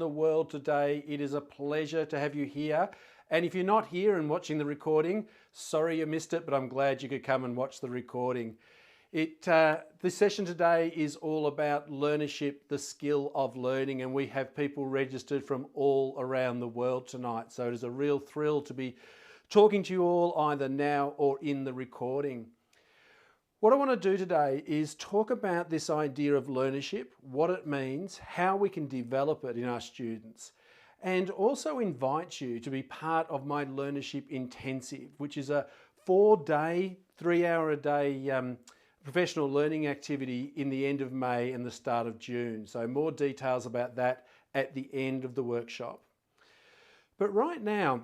The world today. It is a pleasure to have you here. And if you're not here and watching the recording, sorry you missed it, but I'm glad you could come and watch the recording. This session today is all about learnership, the skill of learning, and we have people registered from all around the world tonight. So it is a real thrill to be talking to you all either now or in the recording. What I want to do today is talk about this idea of learnership, what it means, how we can develop it in our students, and also invite you to be part of my Learnership Intensive, which is a 4-day, 3-hour-a-day professional learning activity in the end of May and the start of June. So more details about that at the end of the workshop. But right now,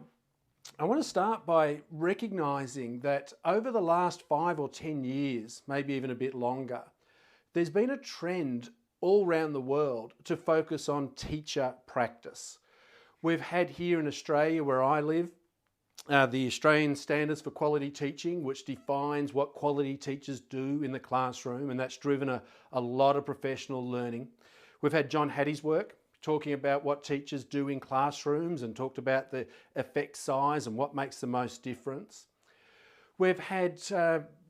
I want to start by recognizing that over the last 5 or 10 years, maybe even a bit longer, there's been a trend all around the world to focus on teacher practice. We've had here in Australia, where I live, the Australian Standards for Quality Teaching, which defines what quality teachers do in the classroom, and that's driven a lot of professional learning. We've had John Hattie's work, talking about what teachers do in classrooms and talked about the effect size and what makes the most difference. We've had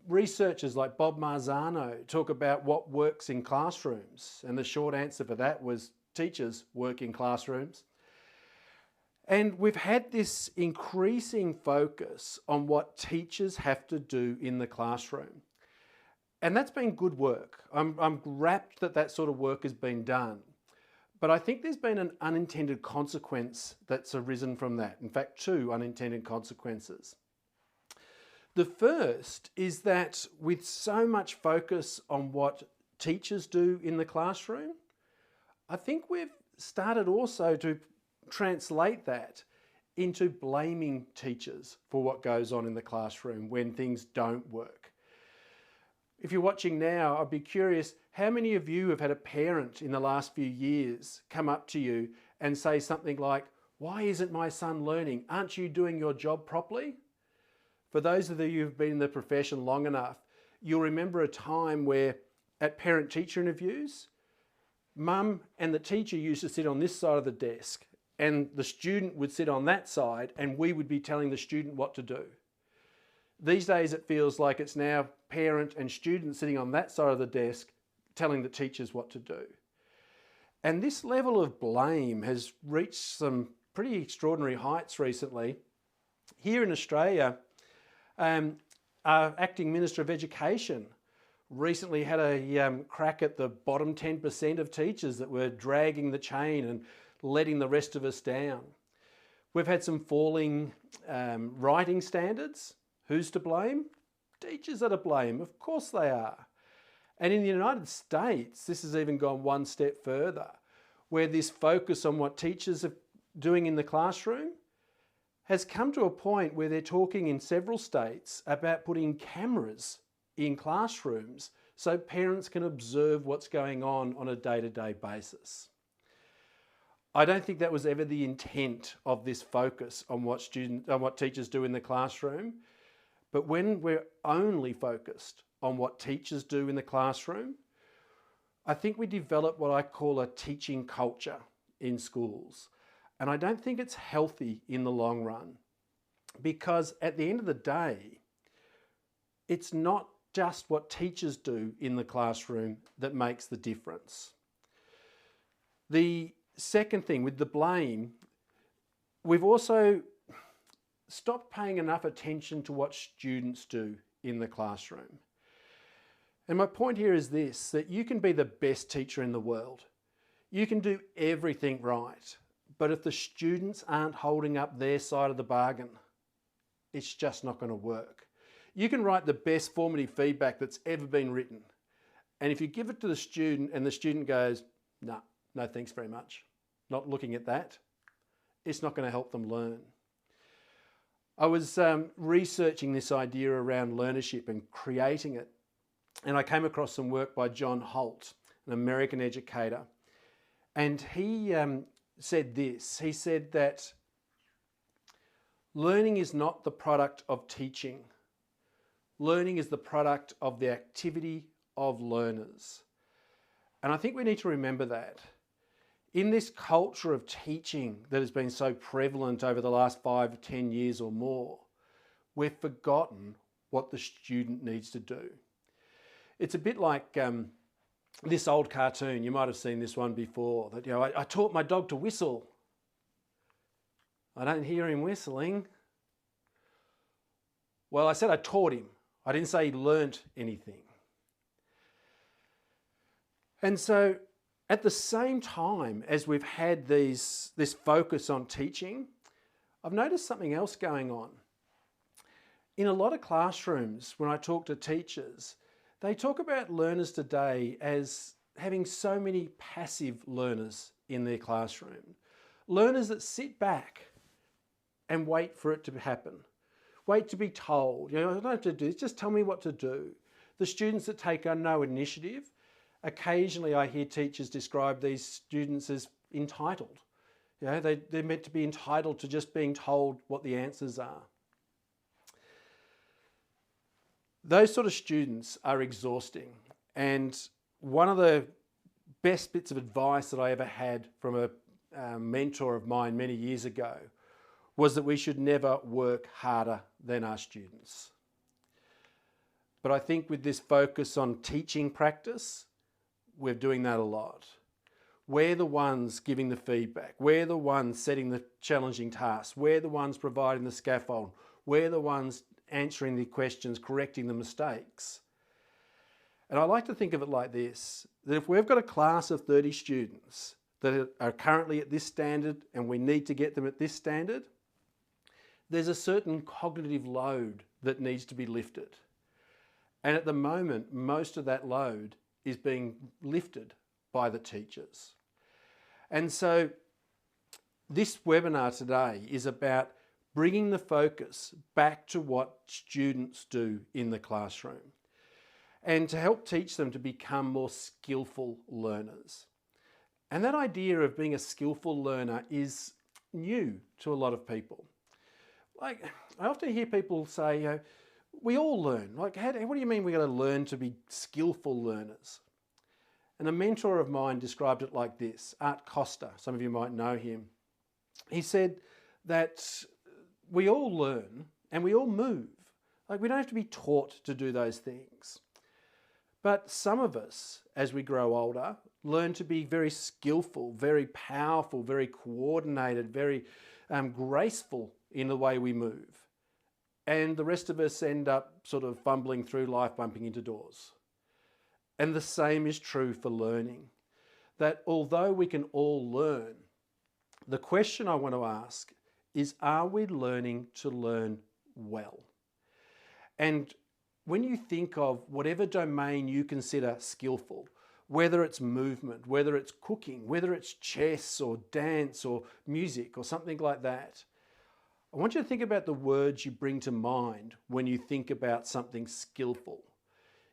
researchers like Bob Marzano talk about what works in classrooms, and the short answer for that was teachers work in classrooms. And we've had this increasing focus on what teachers have to do in the classroom. And that's been good work. I'm rapt that that sort of work has been done. But I think there's been an unintended consequence that's arisen from that. In fact, 2 unintended consequences. The first is that with so much focus on what teachers do in the classroom, I think we've started also to translate that into blaming teachers for what goes on in the classroom when things don't work. If you're watching now, I'd be curious, how many of you have had a parent in the last few years come up to you and say something like, "Why isn't my son learning? Aren't you doing your job properly?" For those of you who've been in the profession long enough, you'll remember a time where at parent-teacher interviews, mum and the teacher used to sit on this side of the desk and the student would sit on that side and we would be telling the student what to do. These days it feels like it's now parent and student sitting on that side of the desk telling the teachers what to do. And this level of blame has reached some pretty extraordinary heights recently. Here in Australia, our Acting Minister of Education recently had a crack at the bottom 10% of teachers that were dragging the chain and letting the rest of us down. We've had some falling writing standards. Who's to blame? Teachers are to blame, of course they are. And in the United States, this has even gone one step further, where this focus on what teachers are doing in the classroom has come to a point where they're talking in several states about putting cameras in classrooms so parents can observe what's going on a day-to-day basis. I don't think that was ever the intent of this focus on what teachers do in the classroom. But when we're only focused on what teachers do in the classroom, I think we develop what I call a teaching culture in schools. And I don't think it's healthy in the long run, because at the end of the day, it's not just what teachers do in the classroom that makes the difference. The second thing, with the blame, we've also stopped paying enough attention to what students do in the classroom. And my point here is this, that you can be the best teacher in the world. You can do everything right. But if the students aren't holding up their side of the bargain, it's just not going to work. You can write the best formative feedback that's ever been written. And if you give it to the student and the student goes, no thanks very much, not looking at that, it's not going to help them learn. I was researching this idea around learnership and creating it, and I came across some work by John Holt, an American educator, and he said this. He said that learning is not the product of teaching. Learning is the product of the activity of learners. And I think we need to remember that. In this culture of teaching that has been so prevalent over the last 5 or 10 years or more, we've forgotten what the student needs to do. It's a bit like this old cartoon. You might have seen this one before. That, I taught my dog to whistle. I don't hear him whistling. Well, I said I taught him. I didn't say he learnt anything. And so at the same time as we've had this focus on teaching, I've noticed something else going on. In a lot of classrooms, when I talk to teachers, they talk about learners today as having so many passive learners in their classroom. Learners that sit back and wait for it to happen. Wait to be told. I don't have to do this, just tell me what to do. The students that take on no initiative. Occasionally I hear teachers describe these students as entitled. They're meant to be entitled to just being told what the answers are. Those sort of students are exhausting. And one of the best bits of advice that I ever had from a mentor of mine many years ago was that we should never work harder than our students. But I think with this focus on teaching practice, we're doing that a lot. We're the ones giving the feedback. We're the ones setting the challenging tasks. We're the ones providing the scaffold. We're the ones answering the questions, correcting the mistakes. And I like to think of it like this, that if we've got a class of 30 students that are currently at this standard and we need to get them at this standard, there's a certain cognitive load that needs to be lifted. And at the moment, most of that load is being lifted by the teachers. And so this webinar today is about bringing the focus back to what students do in the classroom and to help teach them to become more skillful learners. And that idea of being a skillful learner is new to a lot of people. Like, I often hear people say, we all learn. Like, what do you mean we're going to learn to be skillful learners? And a mentor of mine described it like this, Art Costa, some of you might know him. He said that we all learn and we all move. Like, we don't have to be taught to do those things. But some of us, as we grow older, learn to be very skillful, very powerful, very coordinated, very graceful in the way we move. And the rest of us end up sort of fumbling through life, bumping into doors. And the same is true for learning. That although we can all learn, the question I want to ask is, are we learning to learn well? And when you think of whatever domain you consider skillful, whether it's movement, whether it's cooking, whether it's chess or dance or music or something like that, I want you to think about the words you bring to mind when you think about something skillful.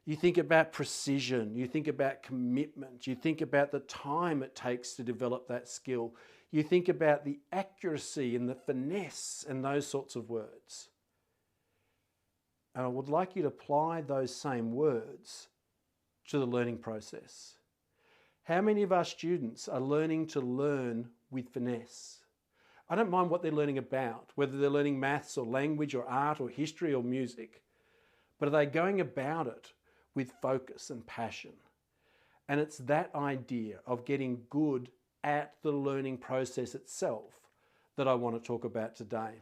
You think about precision, you think about commitment, you think about the time it takes to develop that skill, you think about the accuracy and the finesse and those sorts of words. And I would like you to apply those same words to the learning process. How many of our students are learning to learn with finesse? I don't mind what they're learning about, whether they're learning maths or language or art or history or music, but are they going about it with focus and passion? And it's that idea of getting good at the learning process itself that I want to talk about today.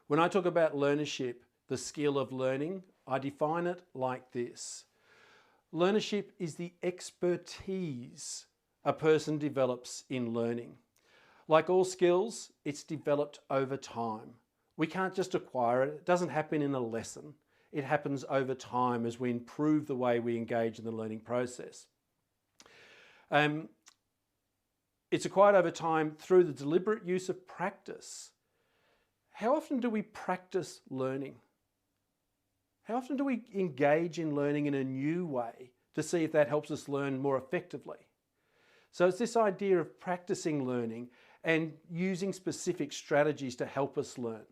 When I talk about learnership, the skill of learning, I define it like this. Learnership is the expertise a person develops in learning. Like all skills, it's developed over time. We can't just acquire it. It doesn't happen in a lesson. It happens over time as we improve the way we engage in the learning process. It's acquired over time through the deliberate use of practice. How often do we practice learning? How often do we engage in learning in a new way to see if that helps us learn more effectively? So it's this idea of practicing learning and using specific strategies to help us learn.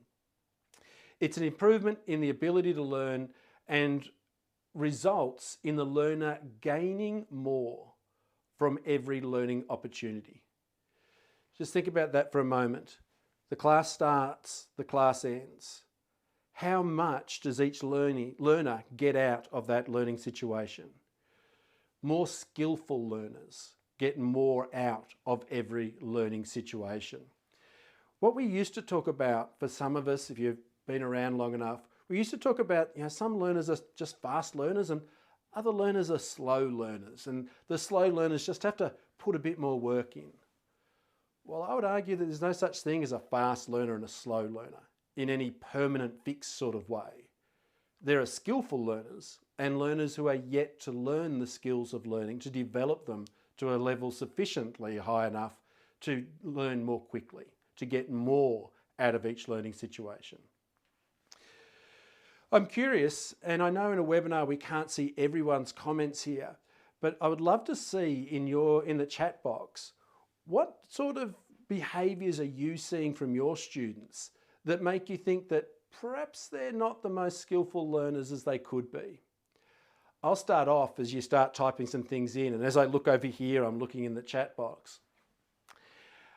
It's an improvement in the ability to learn and results in the learner gaining more from every learning opportunity. Just think about that for a moment. The class starts, the class ends. How much does each learner get out of that learning situation? More skillful learners get more out of every learning situation. What we used to talk about, for some of us, if you've been around long enough, we used to talk about, some learners are just fast learners and other learners are slow learners, and the slow learners just have to put a bit more work in. Well, I would argue that there's no such thing as a fast learner and a slow learner in any permanent fixed sort of way. There are skillful learners and learners who are yet to learn the skills of learning, to develop them to a level sufficiently high enough to learn more quickly, to get more out of each learning situation. I'm curious, and I know in a webinar we can't see everyone's comments here, but I would love to see in the chat box, what sort of behaviours are you seeing from your students that make you think that perhaps they're not the most skillful learners as they could be? I'll start off as you start typing some things in, and as I look over here, I'm looking in the chat box.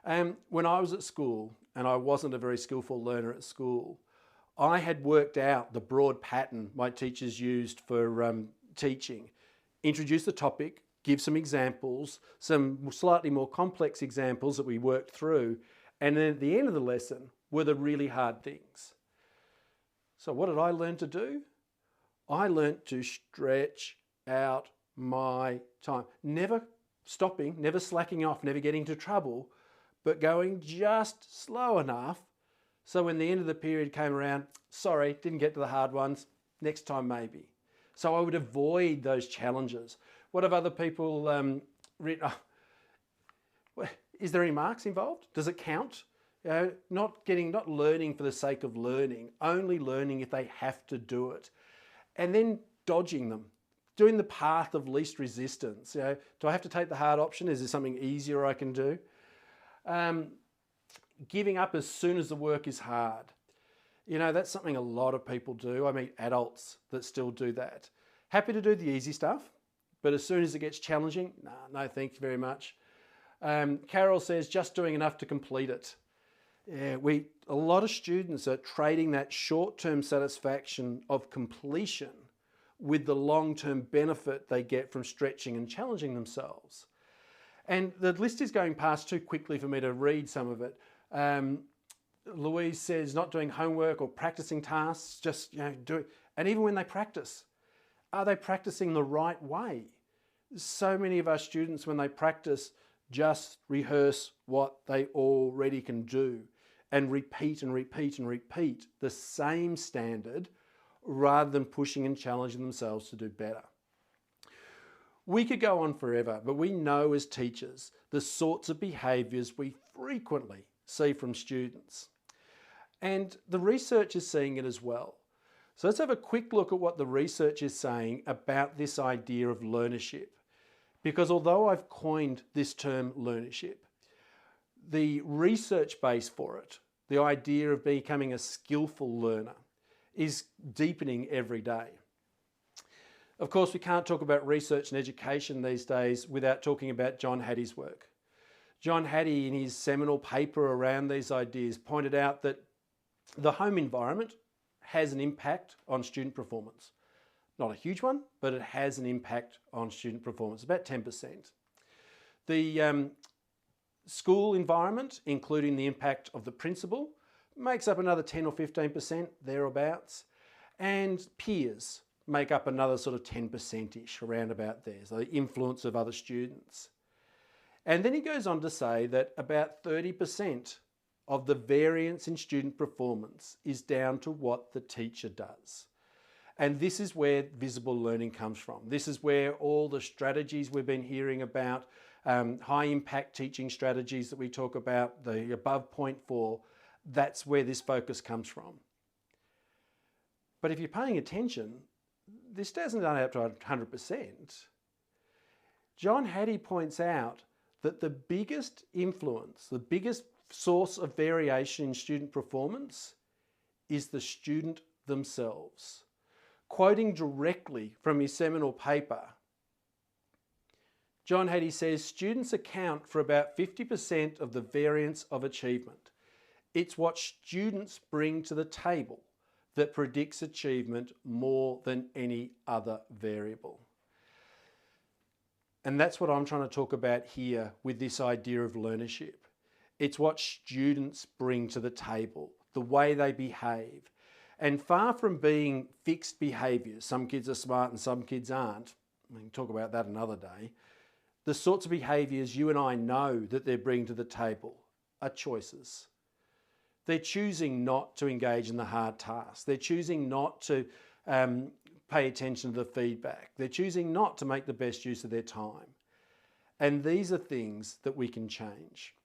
When I was at school, and I wasn't a very skillful learner at school, I had worked out the broad pattern my teachers used for teaching. Introduce the topic, give some examples, some slightly more complex examples that we worked through, and then at the end of the lesson were the really hard things. So what did I learn to do? I learned to stretch out my time. Never stopping, never slacking off, never getting into trouble, but going just slow enough so when the end of the period came around, sorry, didn't get to the hard ones, next time maybe. So I would avoid those challenges. What have other people written? Is there any marks involved? Does it count? Not learning for the sake of learning, only learning if they have to do it. And then dodging them, doing the path of least resistance. Do I have to take the hard option? Is there something easier I can do? Giving up as soon as the work is hard. That's something a lot of people do. I meet adults that still do that. Happy to do the easy stuff, but as soon as it gets challenging, no thank you very much. Carol says, just doing enough to complete it. Yeah, a lot of students are trading that short-term satisfaction of completion with the long-term benefit they get from stretching and challenging themselves. And the list is going past too quickly for me to read some of it. Louise says not doing homework or practicing tasks, just do. And even when they practice, are they practicing the right way? So many of our students, when they practice, just rehearse what they already can do and repeat and repeat and repeat the same standard rather than pushing and challenging themselves to do better. We could go on forever, but we know as teachers the sorts of behaviours we frequently see from students. And the research is seeing it as well. So let's have a quick look at what the research is saying about this idea of learnership. Because although I've coined this term learnership, the research base for it, the idea of becoming a skillful learner, is deepening every day. Of course, we can't talk about research and education these days without talking about John Hattie's work. John Hattie, in his seminal paper around these ideas, pointed out that the home environment has an impact on student performance. Not a huge one, but it has an impact on student performance, about 10%. The school environment, including the impact of the principal, makes up another 10 or 15%, thereabouts. And peers make up another sort of 10%-ish, around about there, so the influence of other students. And then he goes on to say that about 30% of the variance in student performance is down to what the teacher does. And this is where visible learning comes from. This is where all the strategies we've been hearing about, high impact teaching strategies that we talk about, the above 0.4, that's where this focus comes from. But if you're paying attention, this doesn't add up to 100%. John Hattie points out that the biggest influence, the biggest source of variation in student performance is the student themselves. Quoting directly from his seminal paper, John Hattie says students account for about 50% of the variance of achievement. It's what students bring to the table that predicts achievement more than any other variable. And that's what I'm trying to talk about here with this idea of learnership. It's what students bring to the table, the way they behave. And far from being fixed behaviours, some kids are smart and some kids aren't, we can talk about that another day, the sorts of behaviours you and I know that they're bringing to the table are choices. They're choosing not to engage in the hard tasks. They're choosing not to pay attention to the feedback. They're choosing not to make the best use of their time. And these are things that we can change.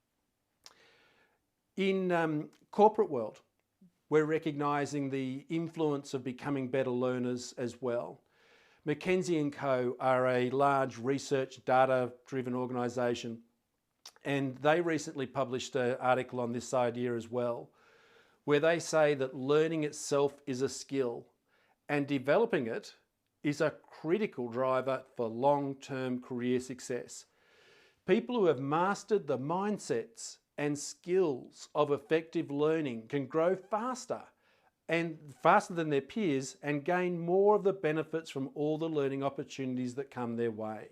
In corporate world, we're recognising the influence of becoming better learners as well. McKinsey & Co are a large research data-driven organisation, and they recently published an article on this idea as well, where they say that learning itself is a skill and developing it is a critical driver for long-term career success. People who have mastered the mindsets and skills of effective learning can grow faster than their peers and gain more of the benefits from all the learning opportunities that come their way.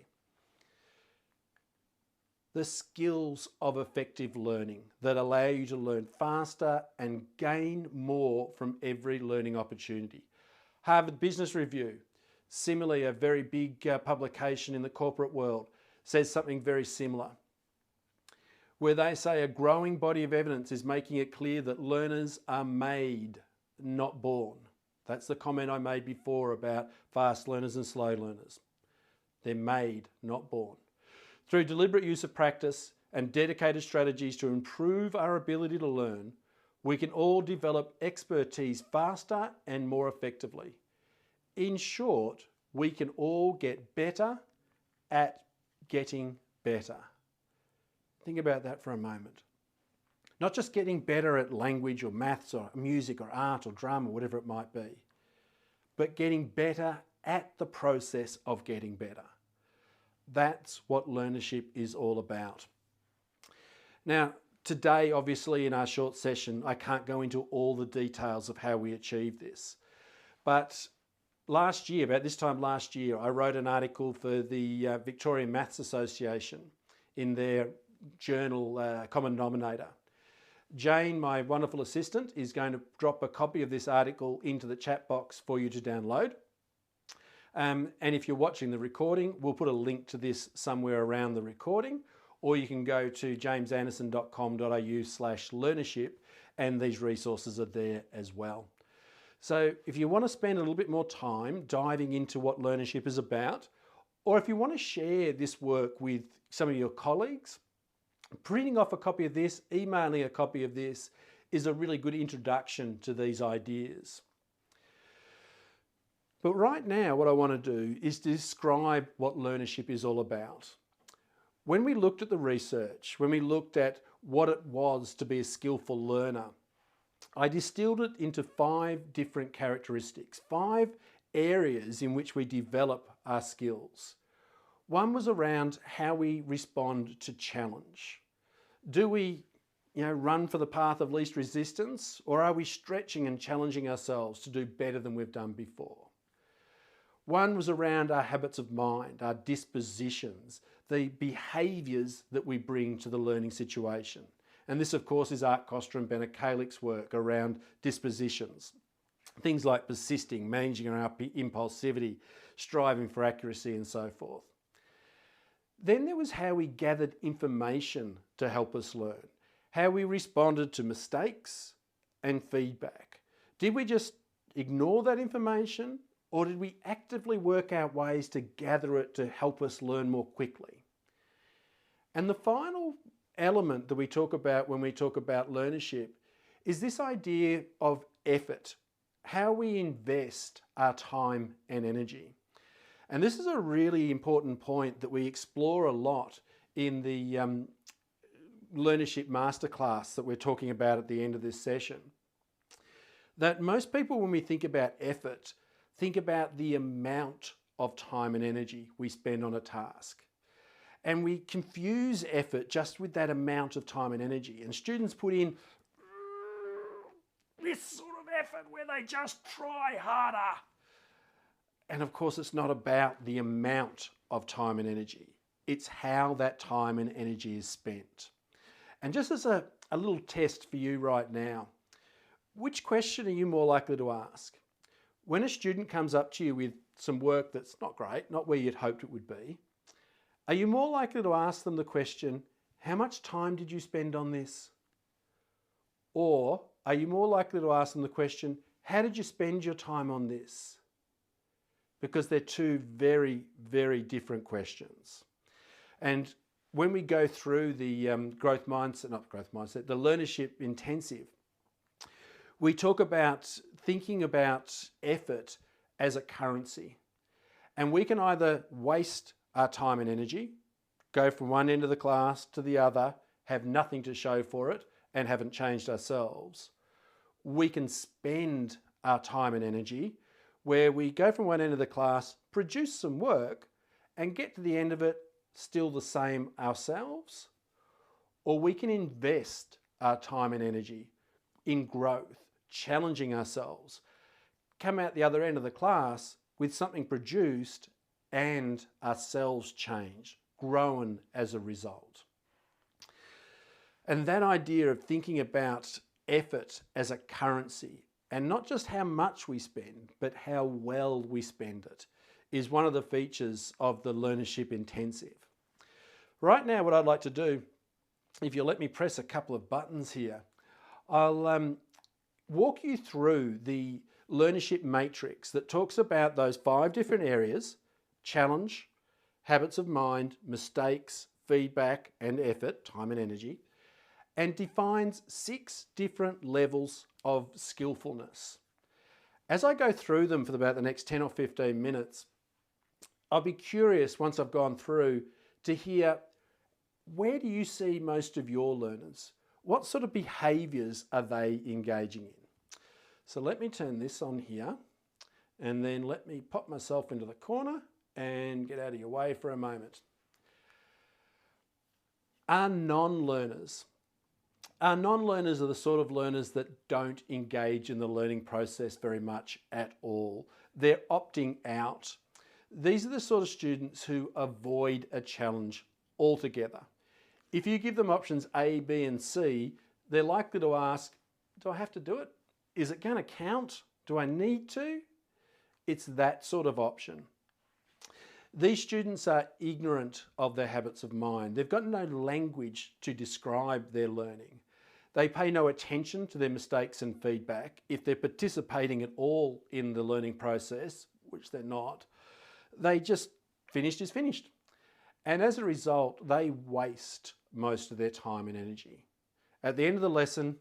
The skills of effective learning that allow you to learn faster and gain more from every learning opportunity. Harvard Business Review, similarly a very big publication in the corporate world, says something very similar, where they say a growing body of evidence is making it clear that learners are made, not born. That's the comment I made before about fast learners and slow learners. They're made, not born. Through deliberate use of practice and dedicated strategies to improve our ability to learn, we can all develop expertise faster and more effectively. In short, we can all get better at getting better. Think about that for a moment. Not just getting better at language or maths or music or art or drama, whatever it might be, but getting better at the process of getting better. That's what learnership is all about. Now, today, obviously, in our short session, I can't go into all the details of how we achieve this. But last year, about this time last year, I wrote an article for the Victorian Maths Association in their journal, Common Denominator. Jane, my wonderful assistant, is going to drop a copy of this article into the chat box for you to download. And if you're watching the recording, we'll put a link to this somewhere around the recording, or you can go to jamesanderson.com.au/learnership, and these resources are there as well. So if you want to spend a little bit more time diving into what learnership is about, or if you want to share this work with some of your colleagues, printing off a copy of this, emailing a copy of this is a really good introduction to these ideas. But right now, what I want to do is describe what learnership is all about. When we looked at the research, when we looked at what it was to be a skillful learner, I distilled it into 5 different characteristics, 5 areas in which we develop our skills. One was around how we respond to challenge. Do we run for the path of least resistance, or are we stretching and challenging ourselves to do better than we've done before? One was around our habits of mind, our dispositions, the behaviours that we bring to the learning situation. And this, of course, is Art Costa and Bennett Kalic's work around dispositions. Things like persisting, managing our impulsivity, striving for accuracy, and so forth. Then there was how we gathered information to help us learn, how we responded to mistakes and feedback. Did we just ignore that information, or did we actively work out ways to gather it to help us learn more quickly? And the final element that we talk about when we talk about learnership is this idea of effort, how we invest our time and energy. And this is a really important point that we explore a lot in the Learnership Masterclass that we're talking about at the end of this session. That most people, when we think about effort, think about the amount of time and energy we spend on a task. And we confuse effort just with that amount of time and energy. And students put in this sort of effort where they just try harder. And of course, it's not about the amount of time and energy. It's how that time and energy is spent. And just as a little test for you right now, which question are you more likely to ask? When a student comes up to you with some work that's not great, not where you'd hoped it would be, are you more likely to ask them the question, how much time did you spend on this? Or are you more likely to ask them the question, how did you spend your time on this? Because they're two very, very different questions. And when we go through the the Learnership Intensive, we talk about thinking about effort as a currency. And we can either waste our time and energy, go from one end of the class to the other, have nothing to show for it, and haven't changed ourselves. We can spend our time and energy where we go from one end of the class, produce some work, and get to the end of it still the same ourselves. Or we can invest our time and energy in growth, challenging ourselves, come out the other end of the class with something produced and ourselves changed, grown as a result. And that idea of thinking about effort as a currency, and not just how much we spend, but how well we spend it, is one of the features of the Learnership Intensive. Right now, what I'd like to do, if you'll let me press a couple of buttons here, I'll walk you through the Learnership Matrix that talks about those 5 different areas: challenge, habits of mind, mistakes, feedback, and effort, time and energy, and defines 6 different levels of skillfulness. As I go through them for about the next 10 or 15 minutes, I'll be curious once I've gone through to hear, where do you see most of your learners? What sort of behaviours are they engaging in? So let me turn this on here, and then let me pop myself into the corner and get out of your way for a moment. Our non-learners are the sort of learners that don't engage in the learning process very much at all. They're opting out. These are the sort of students who avoid a challenge altogether. If you give them options A, B, and C, they're likely to ask, do I have to do it? Is it going to count? Do I need to? It's that sort of option. These students are ignorant of their habits of mind. They've got no language to describe their learning. They pay no attention to their mistakes and feedback. If they're participating at all in the learning process, which they're not, they just finished is finished. And as a result, they waste most of their time and energy. At the end of the lesson,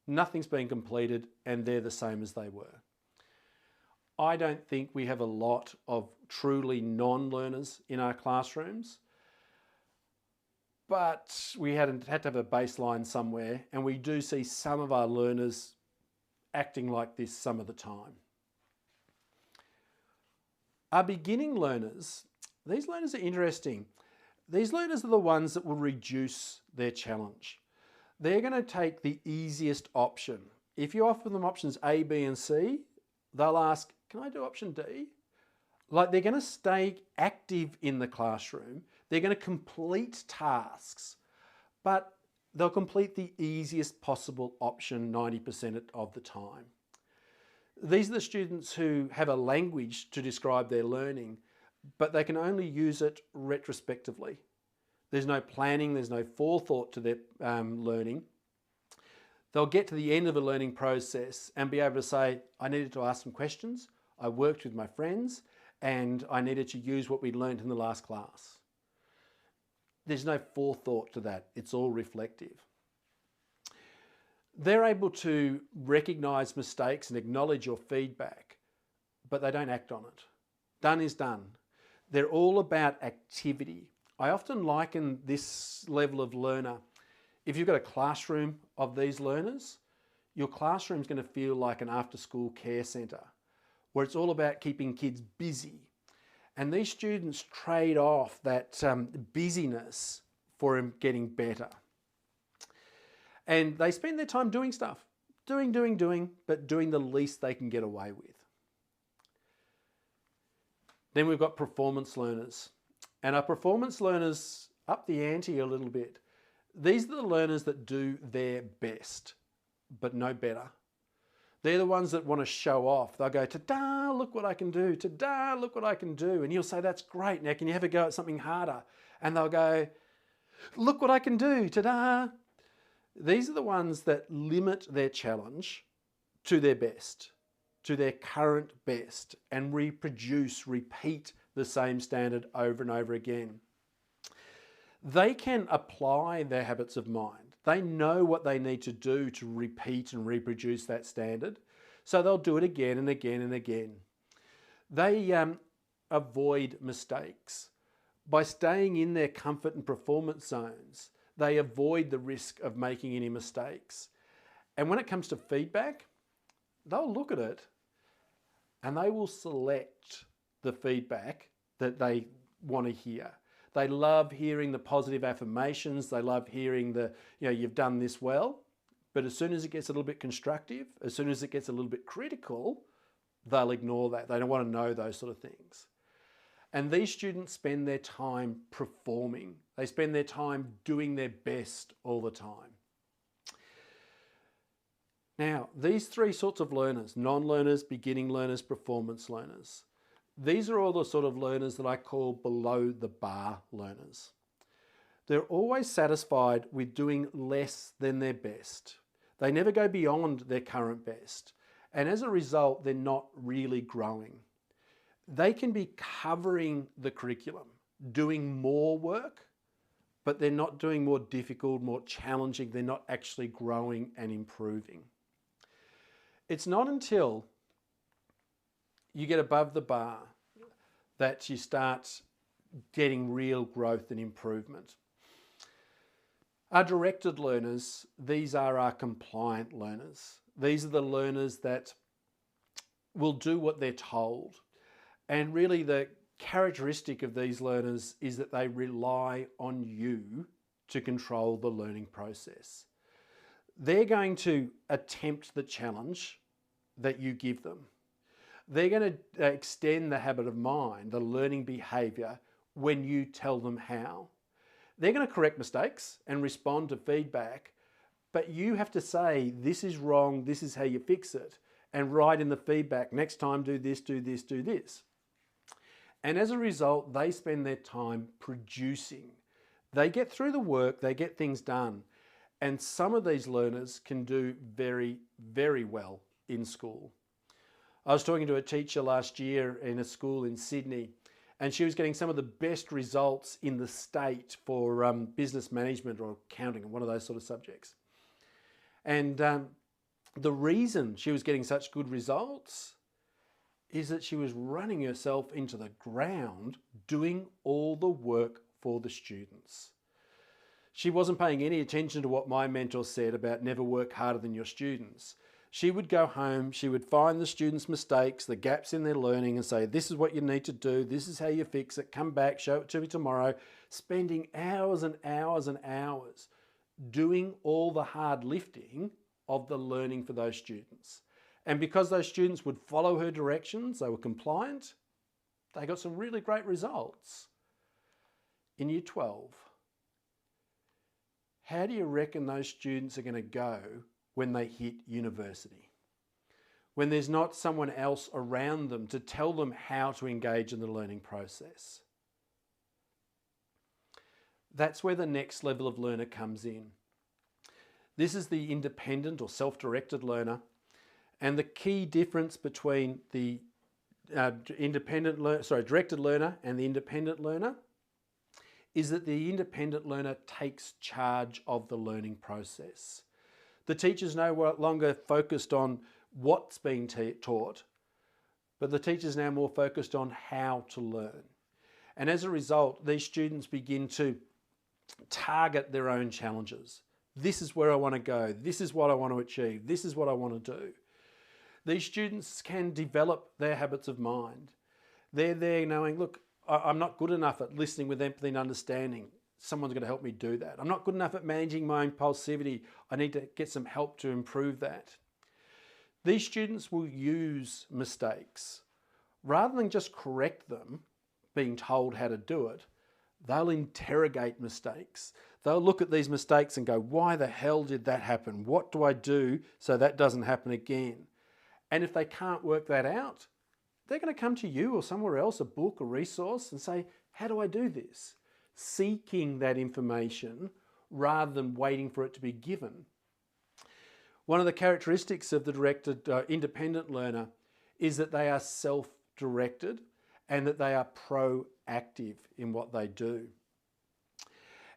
nothing's been completed and they're the same as they were. I don't think we have a lot of truly non-learners in our classrooms, but we had to have a baseline somewhere, and we do see some of our learners acting like this some of the time. Our beginning learners, these learners are interesting. These learners are the ones that will reduce their challenge. They're going to take the easiest option. If you offer them options A, B, and C, they'll ask, can I do option D? Like, they're going to stay active in the classroom. They're going to complete tasks, but they'll complete the easiest possible option 90% of the time. These are the students who have a language to describe their learning, but they can only use it retrospectively. There's no planning, there's no forethought to their learning. They'll get to the end of a learning process and be able to say, I needed to ask some questions, I worked with my friends, and I needed to use what we learned in the last class. There's no forethought to that. It's all reflective. They're able to recognize mistakes and acknowledge your feedback, but they don't act on it. Done is done. They're all about activity. I often liken this level of learner, if you've got a classroom of these learners, your classroom's going to feel like an after-school care centre, where it's all about keeping kids busy. And these students trade off that busyness for getting better. And they spend their time doing stuff, doing, but doing the least they can get away with. Then we've got performance learners. And our performance learners up the ante a little bit. These are the learners that do their best, but no better. They're the ones that want to show off. They'll go, ta-da, look what I can do. Ta-da, look what I can do. And you'll say, that's great. Now, can you have a go at something harder? And they'll go, look what I can do. Ta-da. These are the ones that limit their challenge to their best, to their current best, and repeat the same standard over and over again. They can apply their habits of mind. They know what they need to do to repeat and reproduce that standard. So they'll do it again and again and again. They avoid mistakes. By staying in their comfort and performance zones, they avoid the risk of making any mistakes. And when it comes to feedback, they'll look at it and they will select the feedback that they want to hear. They love hearing the positive affirmations. They love hearing you've done this well. But as soon as it gets a little bit constructive, as soon as it gets a little bit critical, they'll ignore that. They don't want to know those sort of things. And these students spend their time performing. They spend their time doing their best all the time. Now, these three sorts of learners, non-learners, beginning learners, performance learners, these are all the sort of learners that I call below the bar learners. They're always satisfied with doing less than their best. They never go beyond their current best. And as a result, they're not really growing. They can be covering the curriculum, doing more work, but they're not doing more difficult, more challenging. They're not actually growing and improving. It's not until you get above the bar that you start getting real growth and improvement. Our directed learners, these are our compliant learners. These are the learners that will do what they're told. And really the characteristic of these learners is that they rely on you to control the learning process. They're going to attempt the challenge that you give them. They're going to extend the habit of mind, the learning behaviour, when you tell them how. They're going to correct mistakes and respond to feedback, but you have to say, this is wrong, this is how you fix it, and write in the feedback, next time do this, do this, do this. And as a result, they spend their time producing. They get through the work, they get things done, and some of these learners can do very, very well in school. I was talking to a teacher last year in a school in Sydney, and she was getting some of the best results in the state for business management or accounting, one of those sort of subjects. And the reason she was getting such good results is that she was running herself into the ground doing all the work for the students. She wasn't paying any attention to what my mentor said about never work harder than your students. She would go home, she would find the students' mistakes, the gaps in their learning, and say, this is what you need to do, this is how you fix it, come back, show it to me tomorrow, spending hours and hours and hours doing all the hard lifting of the learning for those students. And because those students would follow her directions, they were compliant, they got some really great results. In Year 12, how do you reckon those students are going to go when they hit university? When there's not someone else around them to tell them how to engage in the learning process. That's where the next level of learner comes in. This is the independent or self-directed learner. And the key difference between the directed learner and the independent learner is that the independent learner takes charge of the learning process. The teacher's no longer focused on what's being taught, but the teacher's now more focused on how to learn. And as a result, these students begin to target their own challenges. This is where I want to go. This is what I want to achieve. This is what I want to do. These students can develop their habits of mind. They're there knowing, look, I'm not good enough at listening with empathy and understanding. Someone's going to help me do that. I'm not good enough at managing my impulsivity. I need to get some help to improve that. These students will use mistakes. Rather than just correct them, being told how to do it, they'll interrogate mistakes. They'll look at these mistakes and go, why the hell did that happen? What do I do so that doesn't happen again? And if they can't work that out, they're going to come to you or somewhere else, a book, a resource, and say, how do I do this? Seeking that information rather than waiting for it to be given. One of the characteristics of the directed independent learner is that they are self-directed and that they are proactive in what they do.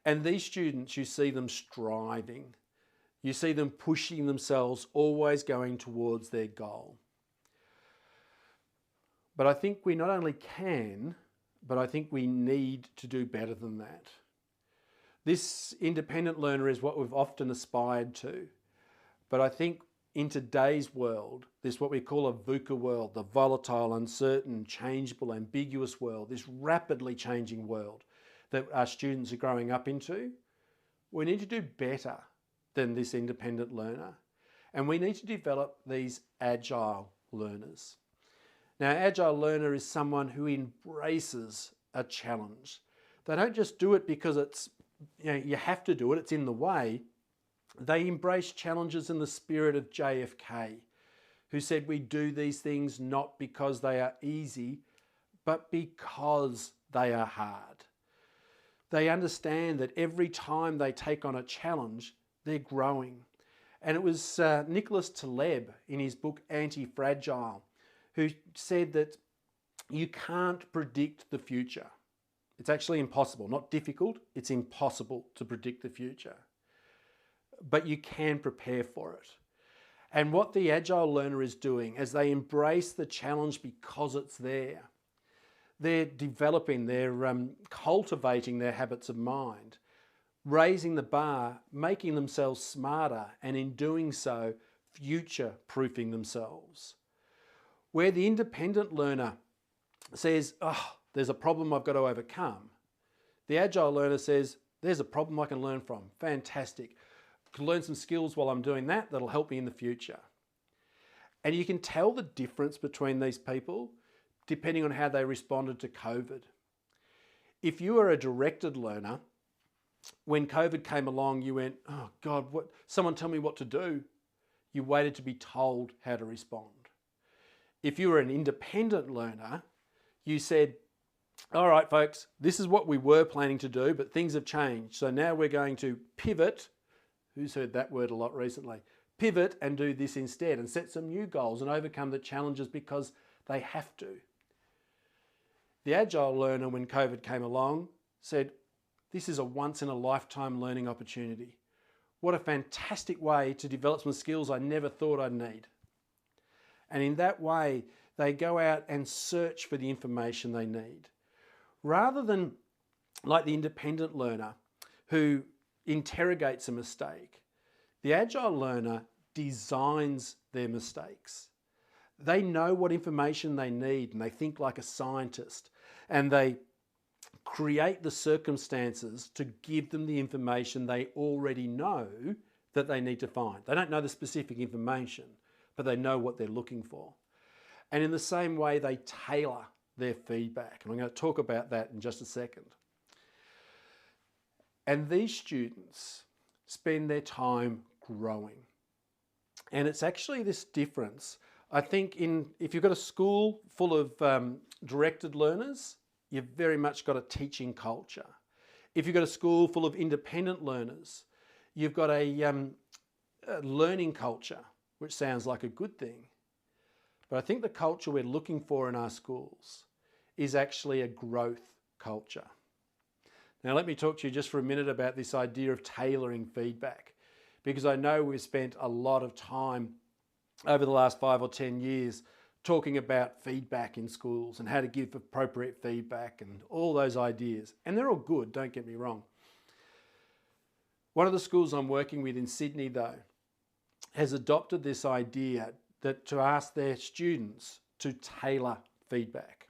And these students, you see them striving. You see them pushing themselves, always going towards their goal. But I think we not only can, but I think we need to do better than that. This independent learner is what we've often aspired to. But I think in today's world, this what we call a VUCA world, the volatile, uncertain, changeable, ambiguous world, this rapidly changing world that our students are growing up into, we need to do better than this independent learner. And we need to develop these agile learners. Now, agile learner is someone who embraces a challenge. They don't just do it because it's, you have to do it, it's in the way. They embrace challenges in the spirit of JFK, who said we do these things not because they are easy, but because they are hard. They understand that every time they take on a challenge, they're growing. And it was Nicholas Taleb in his book Anti-Fragile who said that you can't predict the future. It's actually impossible, not difficult, it's impossible to predict the future. But you can prepare for it. And what the agile learner is doing as they embrace the challenge because it's there, they're developing, they're cultivating their habits of mind, raising the bar, making themselves smarter, and in doing so, future-proofing themselves. Where the independent learner says, oh, there's a problem I've got to overcome, the agile learner says, there's a problem I can learn from. Fantastic. I can learn some skills while I'm doing that that'll help me in the future. And you can tell the difference between these people depending on how they responded to COVID. If you are a directed learner, when COVID came along, you went, oh God, someone tell me what to do. You waited to be told how to respond. If you were an independent learner, you said, all right, folks, this is what we were planning to do, but things have changed. So now we're going to pivot. Who's heard that word a lot recently? Pivot and do this instead and set some new goals and overcome the challenges because they have to. The agile learner, when COVID came along, said, this is a once in a lifetime learning opportunity. What a fantastic way to develop some skills I never thought I'd need. And in that way, they go out and search for the information they need. Rather than like the independent learner who interrogates a mistake, the agile learner designs their mistakes. They know what information they need and they think like a scientist and they create the circumstances to give them the information they already know that they need to find. They don't know the specific information, but they know what they're looking for. And in the same way, they tailor their feedback. And I'm going to talk about that in just a second. And these students spend their time growing. And it's actually this difference. I think if you've got a school full of directed learners, you've very much got a teaching culture. If you've got a school full of independent learners, you've got a learning culture, which sounds like a good thing. But I think the culture we're looking for in our schools is actually a growth culture. Now let me talk to you just for a minute about this idea of tailoring feedback, because I know we've spent a lot of time over the last 5 or 10 years talking about feedback in schools and how to give appropriate feedback and all those ideas. And they're all good, don't get me wrong. One of the schools I'm working with in Sydney, though, has adopted this idea that to ask their students to tailor feedback.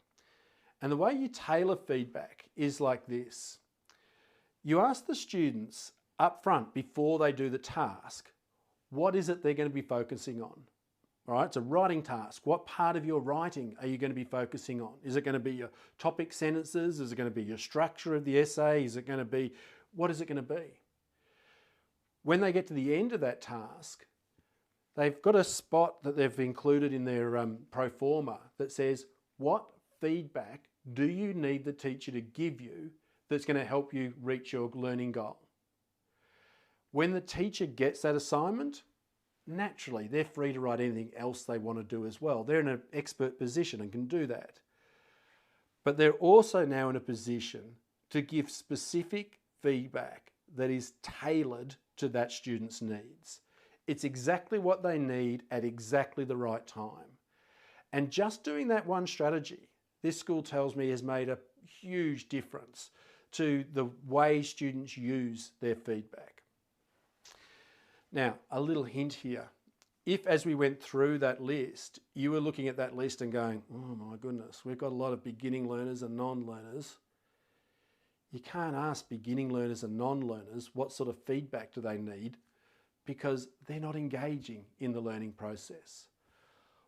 And the way you tailor feedback is like this. You ask the students up front before they do the task, what is it they're going to be focusing on? All right, it's a writing task. What part of your writing are you going to be focusing on? Is it going to be your topic sentences? Is it going to be your structure of the essay? Is it going to be, what is it going to be? When they get to the end of that task, they've got a spot that they've included in their pro forma that says, what feedback do you need the teacher to give you that's going to help you reach your learning goal? When the teacher gets that assignment, naturally, they're free to write anything else they want to do as well. They're in an expert position and can do that. But they're also now in a position to give specific feedback that is tailored to that student's needs. It's exactly what they need at exactly the right time. And just doing that one strategy, this school tells me, has made a huge difference to the way students use their feedback. Now, a little hint here. If, as we went through that list, you were looking at that list and going, oh my goodness, we've got a lot of beginning learners and non-learners. You can't ask beginning learners and non-learners what sort of feedback do they need, because they're not engaging in the learning process.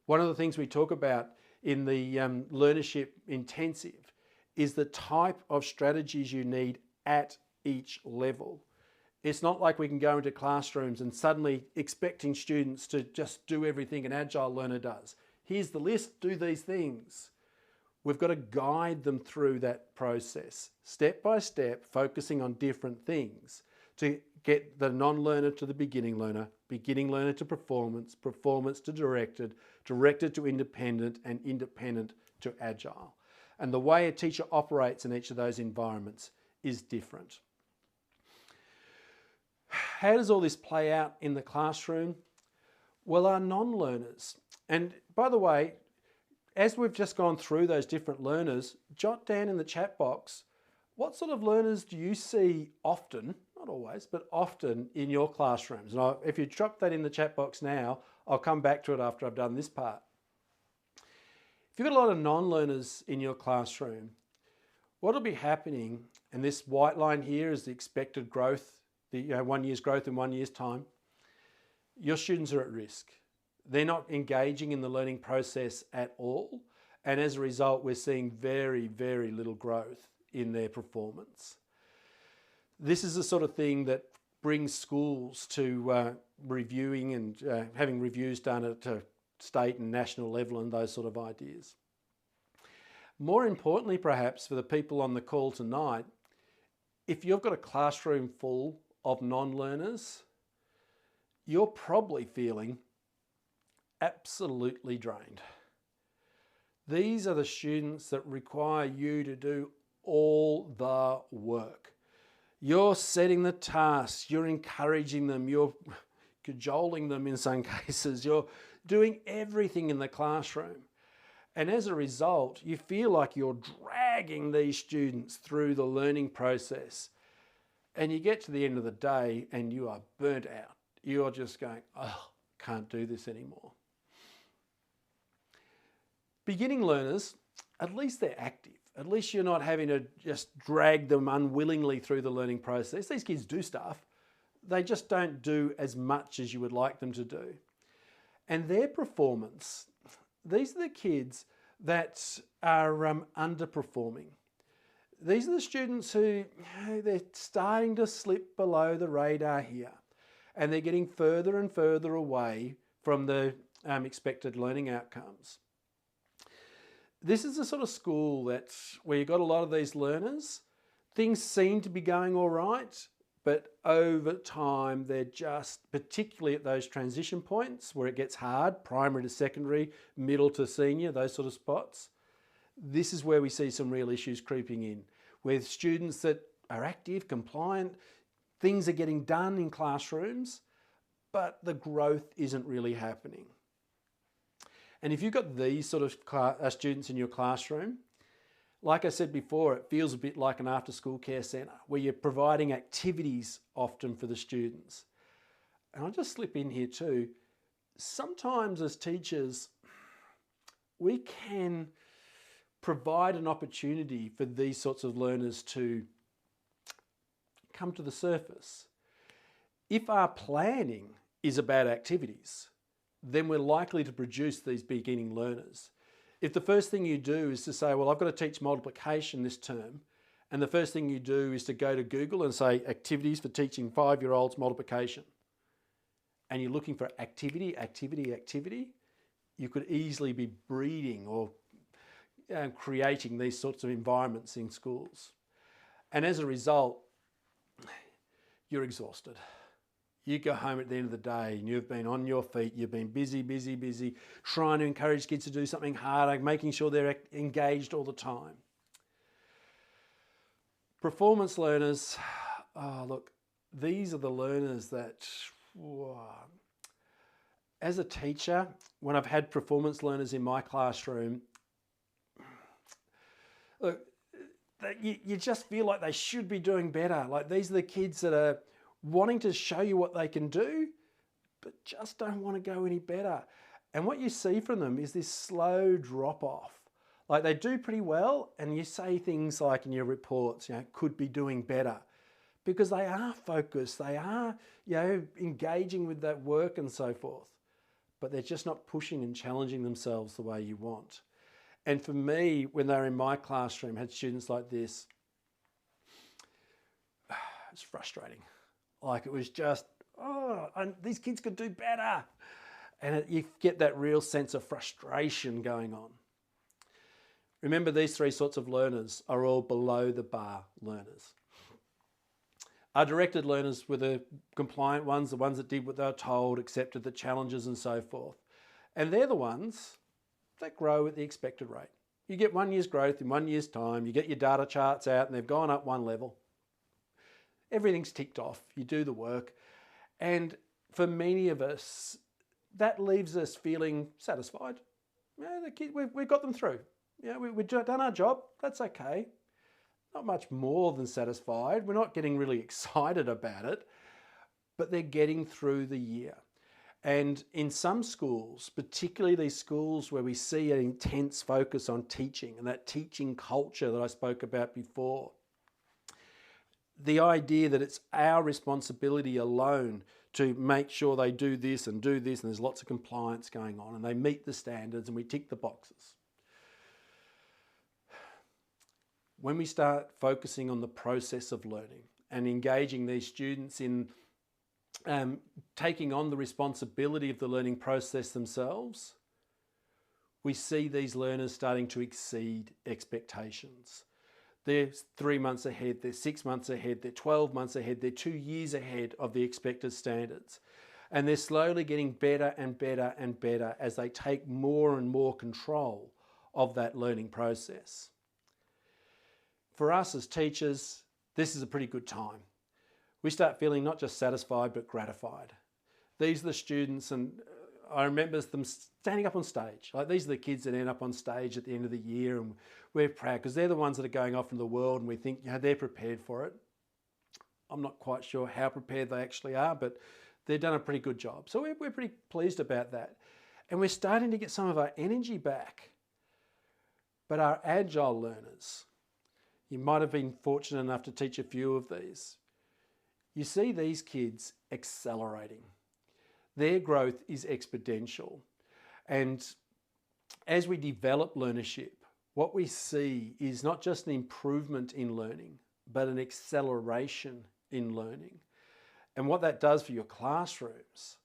One of the things we talk about in the Learnership Intensive is the type of strategies you need at each level. It's not like we can go into classrooms and suddenly expecting students to just do everything an agile learner does. Here's the list, do these things. We've got to guide them through that process, step by step, focusing on different things to get the non-learner to the beginning learner to performance, performance to directed, directed to independent, and independent to agile. And the way a teacher operates in each of those environments is different. How does all this play out in the classroom? Well, our non-learners, and by the way, as we've just gone through those different learners, jot down in the chat box, what sort of learners do you see often, not always, but often in your classrooms? And if you drop that in the chat box now, I'll come back to it after I've done this part. If you've got a lot of non-learners in your classroom, what will be happening, and this white line here is the expected growth, the 1 year's growth in 1 year's time, your students are at risk. They're not engaging in the learning process at all. And as a result, we're seeing very, very little growth in their performance. This is the sort of thing that brings schools to reviewing and having reviews done at a state and national level and those sort of ideas. More importantly, perhaps, for the people on the call tonight, if you've got a classroom full of non-learners, you're probably feeling absolutely drained. These are the students that require you to do all the work. You're setting the tasks, you're encouraging them, you're cajoling them in some cases, you're doing everything in the classroom. And as a result, you feel like you're dragging these students through the learning process. And you get to the end of the day and you are burnt out. You're just going, oh, can't do this anymore. Beginning learners, at least they're active. At least you're not having to just drag them unwillingly through the learning process. These kids do stuff. They just don't do as much as you would like them to do. And their performance, these are the kids that are underperforming. These are the students who, they're starting to slip below the radar here. And they're getting further and further away from the expected learning outcomes. This is the sort of school where you've got a lot of these learners. Things seem to be going all right, but over time, they're just, particularly at those transition points where it gets hard, primary to secondary, middle to senior, those sort of spots. This is where we see some real issues creeping in, with students that are active, compliant, things are getting done in classrooms, but the growth isn't really happening. And if you've got these sort of students in your classroom, like I said before, it feels a bit like an after-school care centre where you're providing activities often for the students. And I'll just slip in here too. Sometimes as teachers, we can provide an opportunity for these sorts of learners to come to the surface. If our planning is about activities, then we're likely to produce these beginning learners. If the first thing you do is to say, well, I've got to teach multiplication this term, and the first thing you do is to go to Google and say activities for teaching 5-year-olds multiplication, and you're looking for activity, you could easily be breeding or creating these sorts of environments in schools. And as a result, you're exhausted. You go home at the end of the day and you've been on your feet, you've been busy, trying to encourage kids to do something hard, making sure they're engaged all the time. Performance learners, look, these are the learners that, as a teacher, when I've had performance learners in my classroom, look, you just feel like they should be doing better. Like these are the kids that are wanting to show you what they can do, but just don't want to go any better. And what you see from them is this slow drop off. Like they do pretty well, and you say things like in your reports, could be doing better, because they are focused, they are, engaging with that work and so forth, but they're just not pushing and challenging themselves the way you want. And for me, when they were in my classroom, had students like this, it's frustrating. Like it was just, these kids could do better. And you get that real sense of frustration going on. Remember, these 3 sorts of learners are all below the bar learners. Our directed learners were the compliant ones, the ones that did what they were told, accepted the challenges and so forth. And they're the ones that grow at the expected rate. You get 1 year's growth in 1 year's time, you get your data charts out and they've gone up 1 level. Everything's ticked off, you do the work. And for many of us, that leaves us feeling satisfied. The kid, we've got them through. We've done our job, that's okay. Not much more than satisfied. We're not getting really excited about it, but they're getting through the year. And in some schools, particularly these schools where we see an intense focus on teaching and that teaching culture that I spoke about before, the idea that it's our responsibility alone to make sure they do this, and there's lots of compliance going on, and they meet the standards and we tick the boxes. When we start focusing on the process of learning and engaging these students in taking on the responsibility of the learning process themselves, we see these learners starting to exceed expectations. They're 3 months ahead, they're 6 months ahead, they're 12 months ahead, they're 2 years ahead of the expected standards. And they're slowly getting better and better and better as they take more and more control of that learning process. For us as teachers, this is a pretty good time. We start feeling not just satisfied, but gratified. These are the students, and I remember them standing up on stage. Like these are the kids that end up on stage at the end of the year, and we're proud because they're the ones that are going off into the world and we think, they're prepared for it. I'm not quite sure how prepared they actually are, but they've done a pretty good job. So we're pretty pleased about that. And we're starting to get some of our energy back. But our agile learners, you might have been fortunate enough to teach a few of these. You see these kids accelerating. Their growth is exponential. And as we develop learnership, what we see is not just an improvement in learning, but an acceleration in learning. And what that does for your classrooms,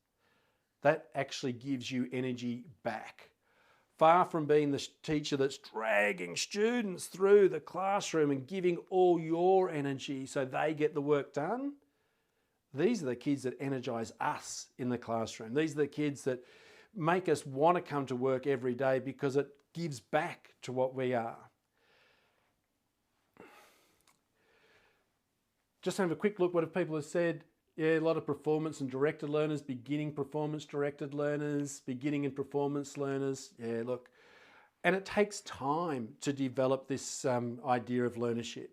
that actually gives you energy back. Far from being the teacher that's dragging students through the classroom and giving all your energy so they get the work done, these are the kids that energize us in the classroom. These are the kids that make us want to come to work every day because it gives back to what we are. Just have a quick look what people have said. Yeah, a lot of performance and directed learners, beginning performance directed learners, beginning and performance learners. Yeah, look. And it takes time to develop this idea of learnership.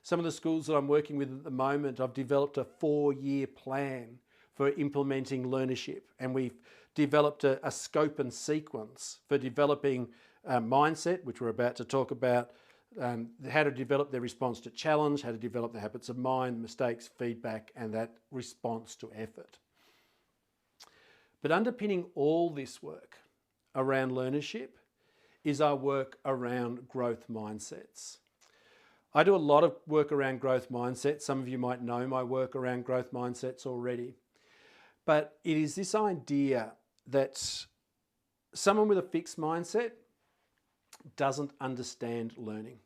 Some of the schools that I'm working with at the moment, I've developed a 4-year plan for implementing learnership, and we've developed a scope and sequence for developing mindset, which we're about to talk about, how to develop their response to challenge, how to develop the habits of mind, mistakes, feedback, and that response to effort. But underpinning all this work around learnership is our work around growth mindsets. I do a lot of work around growth mindsets. Some of you might know my work around growth mindsets already. But it is this idea that someone with a fixed mindset doesn't understand learning.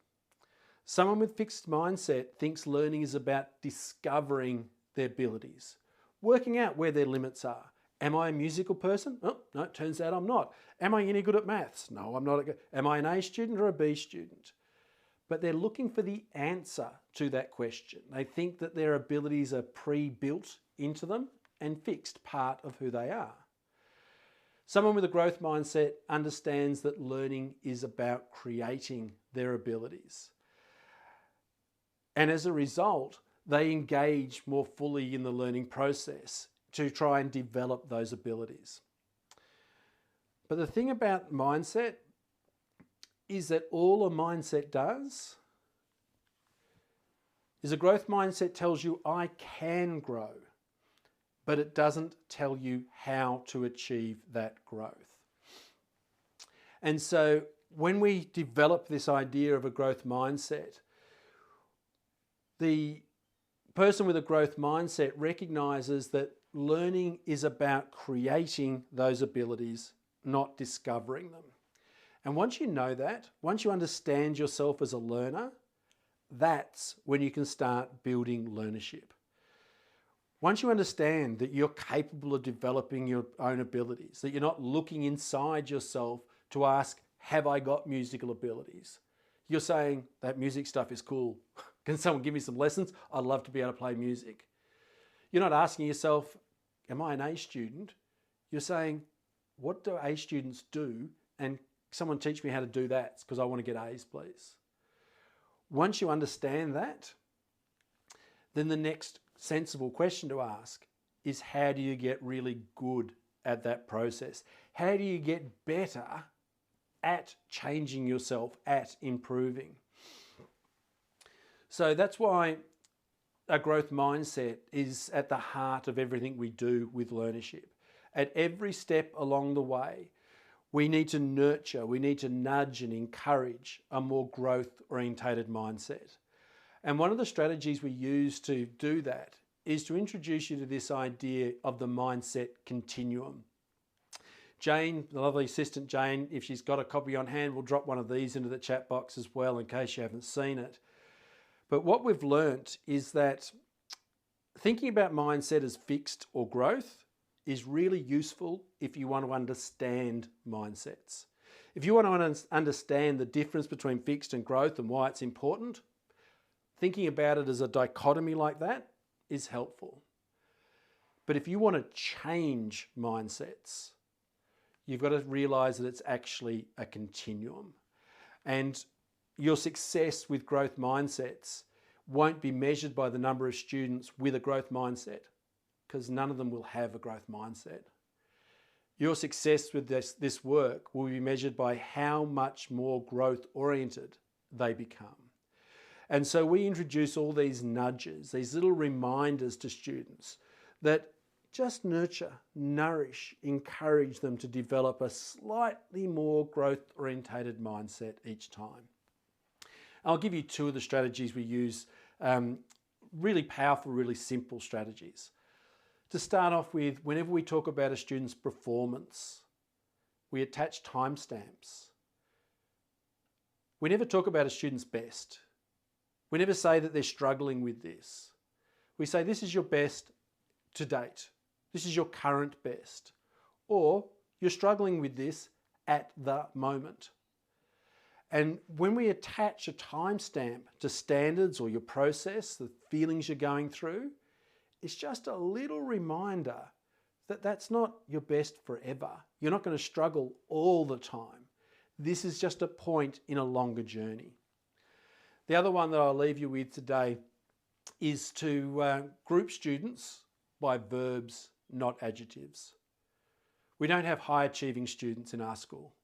Someone with fixed mindset thinks learning is about discovering their abilities, working out where their limits are. Am I a musical person? Oh, no, it turns out I'm not. Am I any good at maths? No, I'm not. Am I an A student or a B student? But they're looking for the answer to that question. They think that their abilities are pre-built into them and fixed part of who they are. Someone with a growth mindset understands that learning is about creating their abilities. And as a result, they engage more fully in the learning process to try and develop those abilities. But the thing about mindset is that all a mindset does is a growth mindset tells you I can grow, but it doesn't tell you how to achieve that growth. And so when we develop this idea of a growth mindset, the person with a growth mindset recognizes that learning is about creating those abilities, not discovering them. And once you know that, once you understand yourself as a learner, that's when you can start building learnership. Once you understand that you're capable of developing your own abilities, that you're not looking inside yourself to ask, have I got musical abilities? You're saying, that music stuff is cool. Can someone give me some lessons? I'd love to be able to play music. You're not asking yourself, am I an A student? You're saying, what do A students do? And someone teach me how to do that because I want to get A's, please. Once you understand that, then the next sensible question to ask is, how do you get really good at that process? How do you get better at changing yourself, at improving? So that's why a growth mindset is at the heart of everything we do with learnership. At every step along the way, we need to nurture, we need to nudge and encourage a more growth-orientated mindset. And one of the strategies we use to do that is to introduce you to this idea of the mindset continuum. Jane, the lovely assistant Jane, if she's got a copy on hand, will drop one of these into the chat box as well in case you haven't seen it. But what we've learnt is that thinking about mindset as fixed or growth is really useful if you want to understand mindsets. If you want to understand the difference between fixed and growth and why it's important, thinking about it as a dichotomy like that is helpful. But if you want to change mindsets, you've got to realize that it's actually a continuum. And your success with growth mindsets won't be measured by the number of students with a growth mindset, because none of them will have a growth mindset. Your success with this work will be measured by how much more growth-oriented they become. And so we introduce all these nudges, these little reminders to students that just nurture, nourish, encourage them to develop a slightly more growth-orientated mindset each time. I'll give you two of the strategies we use, really powerful, really simple strategies. To start off with, whenever we talk about a student's performance, we attach timestamps. We never talk about a student's best. We never say that they're struggling with this. We say, this is your best to date. This is your current best. Or you're struggling with this at the moment. And when we attach a timestamp to standards or your process, the feelings you're going through, it's just a little reminder that that's not your best forever. You're not going to struggle all the time. This is just a point in a longer journey. The other one that I'll leave you with today is to group students by verbs, not adjectives. We don't have high achieving students in our school.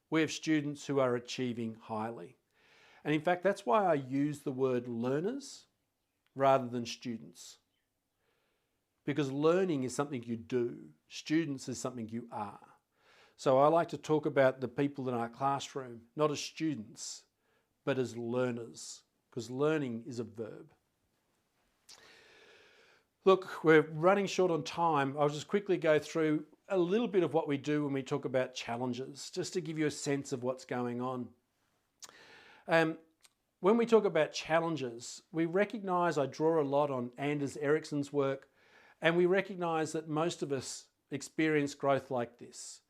We have students who are achieving highly. And in fact, that's why I use the word learners rather than students. Because learning is something you do, students is something you are. So I like to talk about the people in our classroom, not as students, but as learners, because learning is a verb. Look, we're running short on time. I'll just quickly go through a little bit of what we do when we talk about challenges, just to give you a sense of what's going on. When we talk about challenges, we recognise, I draw a lot on Anders Ericsson's work, and we recognise that most of us experience growth like this.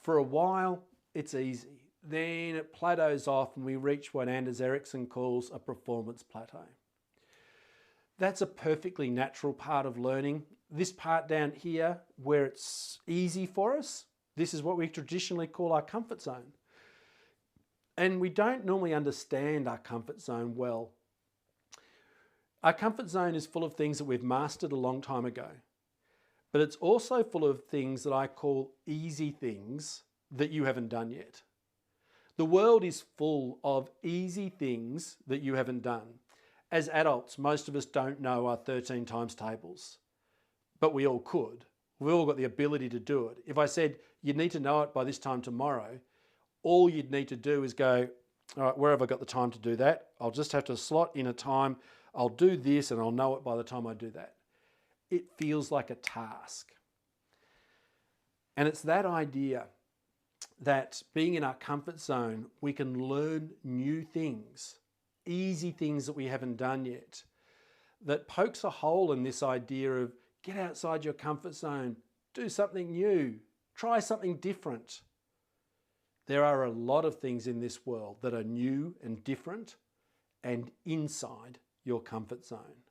For a while, it's easy. Then it plateaus off and we reach what Anders Ericsson calls a performance plateau. That's a perfectly natural part of learning. This part down here, where it's easy for us, this is what we traditionally call our comfort zone. And we don't normally understand our comfort zone well. Our comfort zone is full of things that we've mastered a long time ago, but it's also full of things that I call easy things that you haven't done yet. The world is full of easy things that you haven't done. As adults, most of us don't know our 13 times tables, but we all could. We've all got the ability to do it. If I said you need to know it by this time tomorrow, all you'd need to do is go, all right, where have I got the time to do that? I'll just have to slot in a time. I'll do this and I'll know it by the time I do that. It feels like a task. And it's that idea that being in our comfort zone, we can learn new things, easy things that we haven't done yet, that pokes a hole in this idea of get outside your comfort zone, do something new, try something different. There are a lot of things in this world that are new and different and inside your comfort zone.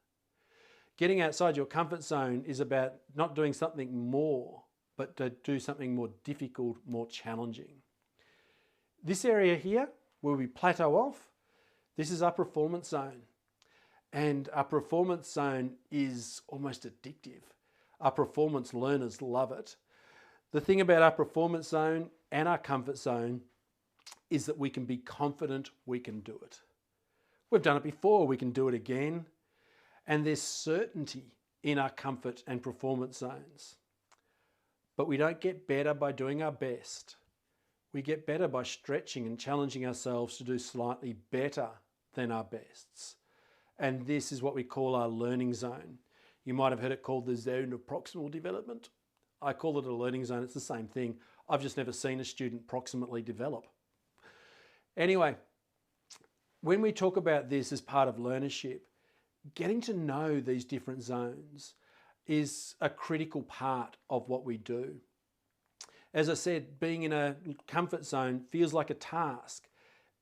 Getting outside your comfort zone is about not doing something more, but to do something more difficult, more challenging. This area here, where we plateau off, this is our performance zone. And our performance zone is almost addictive. Our performance learners love it. The thing about our performance zone and our comfort zone is that we can be confident we can do it. We've done it before, we can do it again. And there's certainty in our comfort and performance zones. But we don't get better by doing our best. We get better by stretching and challenging ourselves to do slightly better than our bests. And this is what we call our learning zone. You might have heard it called the zone of proximal development. I call it a learning zone. It's the same thing. I've just never seen a student proximally develop. Anyway, when we talk about this as part of learnership, getting to know these different zones is a critical part of what we do. As I said, being in a comfort zone feels like a task.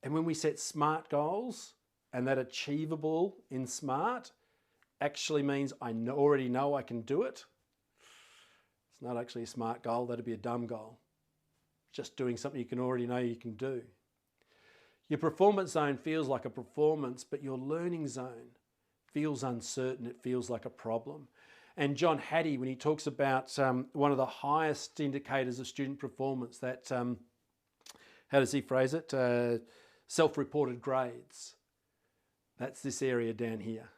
And when we set SMART goals, and that achievable in SMART actually means I already know I can do it. It's not actually a SMART goal, that'd be a dumb goal. Just doing something you can already know you can do. Your performance zone feels like a performance, but your learning zone feels uncertain, it feels like a problem. And John Hattie, when he talks about one of the highest indicators of student performance, that, how does he phrase it? Self-reported grades. That's this area down here.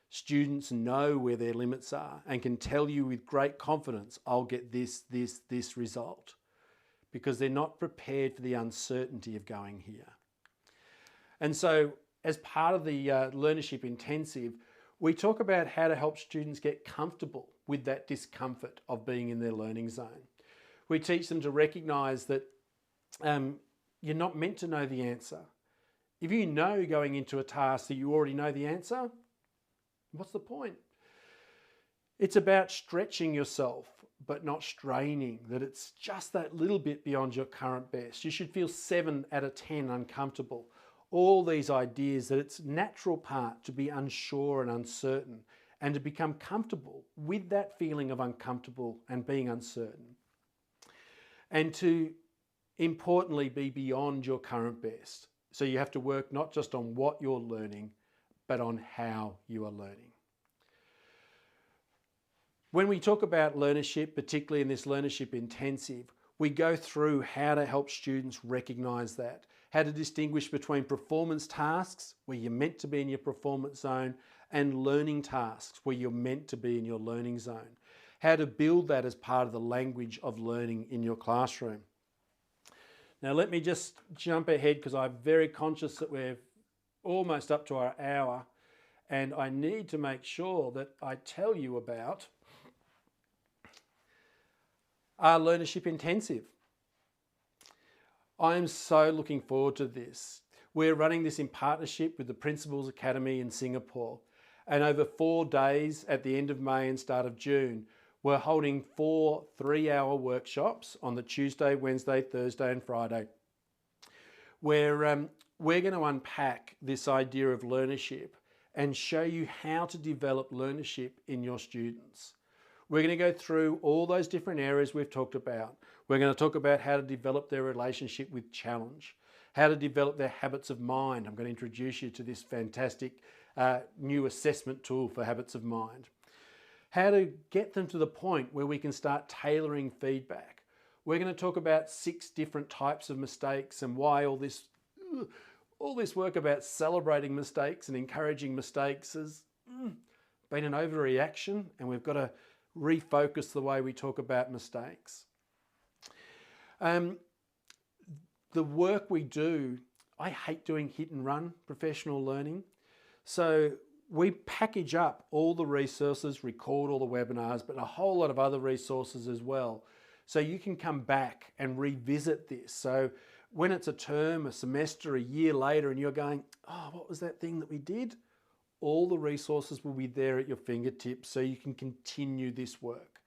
Students know where their limits are and can tell you with great confidence, I'll get this result, because they're not prepared for the uncertainty of going here. And so as part of the Learnership Intensive, we talk about how to help students get comfortable with that discomfort of being in their learning zone. We teach them to recognise that you're not meant to know the answer. If you know going into a task that you already know the answer, what's the point? It's about stretching yourself, but not straining, that it's just that little bit beyond your current best. You should feel 7 out of 10 uncomfortable. All these ideas that it's a natural part to be unsure and uncertain, and to become comfortable with that feeling of uncomfortable and being uncertain. And to importantly be beyond your current best. So you have to work not just on what you're learning, but on how you are learning. When we talk about learnership, particularly in this learnership intensive, we go through how to help students recognise that, how to distinguish between performance tasks, where you're meant to be in your performance zone, and learning tasks, where you're meant to be in your learning zone. How to build that as part of the language of learning in your classroom. Now let me just jump ahead because I'm very conscious that we're almost up to our hour, and I need to make sure that I tell you about our Learnership Intensive. I'm so looking forward to this. We're running this in partnership with the Principals Academy in Singapore, and over 4 days at the end of May and start of June, we're holding 4 3-hour workshops on the Tuesday, Wednesday, Thursday and Friday. We're going to unpack this idea of learnership and show you how to develop learnership in your students. We're going to go through all those different areas we've talked about. We're going to talk about how to develop their relationship with challenge, how to develop their habits of mind. I'm going to introduce you to this fantastic new assessment tool for habits of mind. How to get them to the point where we can start tailoring feedback. We're going to talk about 6 different types of mistakes and why all this work about celebrating mistakes and encouraging mistakes has been an overreaction, and we've got to refocus the way we talk about mistakes. The work we do, I hate doing hit and run professional learning. So we package up all the resources, record all the webinars, but a whole lot of other resources as well. So you can come back and revisit this. So when it's a term, a semester, a year later, and you're going, oh, what was that thing that we did? All the resources will be there at your fingertips so you can continue this work.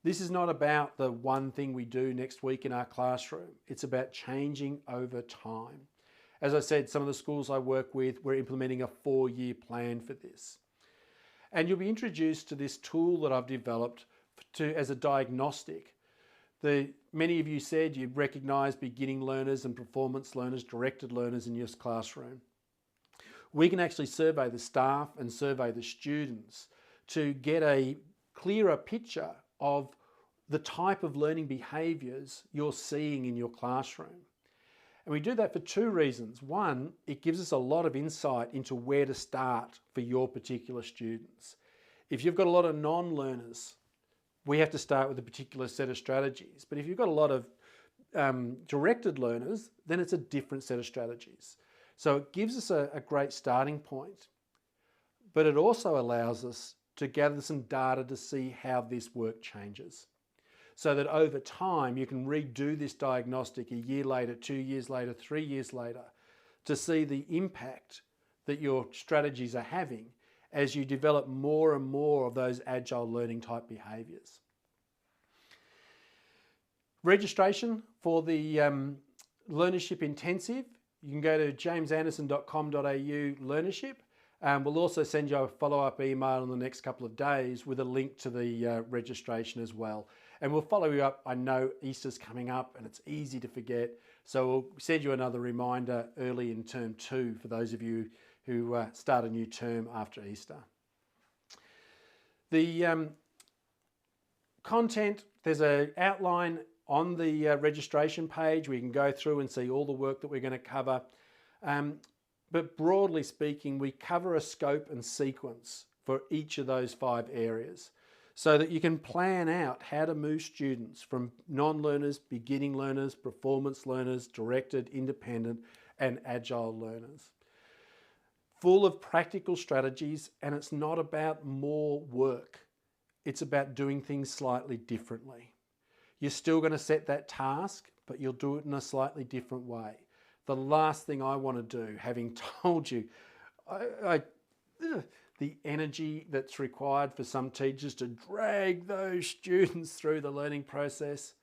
This is not about the one thing we do next week in our classroom. It's about changing over time. As I said, some of the schools I work with, we're implementing a 4-year plan for this. And you'll be introduced to this tool that I've developed as a diagnostic. Many of you said you recognise beginning learners and performance learners, directed learners in your classroom. We can actually survey the staff and survey the students to get a clearer picture of the type of learning behaviours you're seeing in your classroom. And we do that for 2 reasons. One, it gives us a lot of insight into where to start for your particular students. If you've got a lot of non-learners, we have to start with a particular set of strategies. But if you've got a lot of directed learners, then it's a different set of strategies. So it gives us a great starting point, but it also allows us to gather some data to see how this work changes. So that over time, you can redo this diagnostic a year later, 2 years later, 3 years later, to see the impact that your strategies are having as you develop more and more of those agile learning type behaviours. Registration for the Learnership Intensive, you can go to jamesanderson.com.au Learnership. We'll also send you a follow-up email in the next couple of days with a link to the registration as well. And we'll follow you up. I know Easter's coming up and it's easy to forget. So we'll send you another reminder early in term 2 for those of you who start a new term after Easter. The content, there's an outline on the registration page. We can go through and see all the work that we're going to cover. But broadly speaking, we cover a scope and sequence for each of those 5 areas so that you can plan out how to move students from non-learners, beginning learners, performance learners, directed, independent, and agile learners. Full of practical strategies, and it's not about more work. It's about doing things slightly differently. You're still going to set that task, but you'll do it in a slightly different way. The last thing I want to do, having told you, the energy that's required for some teachers to drag those students through the learning process,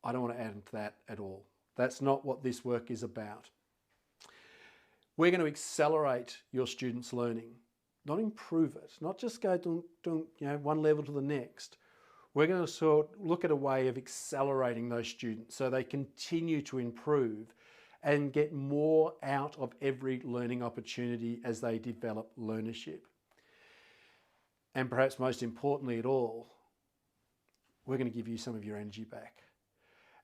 I don't want to add to that at all. That's not what this work is about. We're going to accelerate your students' learning, not improve it, not just go one level to the next. We're going to look at a way of accelerating those students so they continue to improve and get more out of every learning opportunity as they develop learnership. and perhaps most importantly at all, we're going to give you some of your energy back.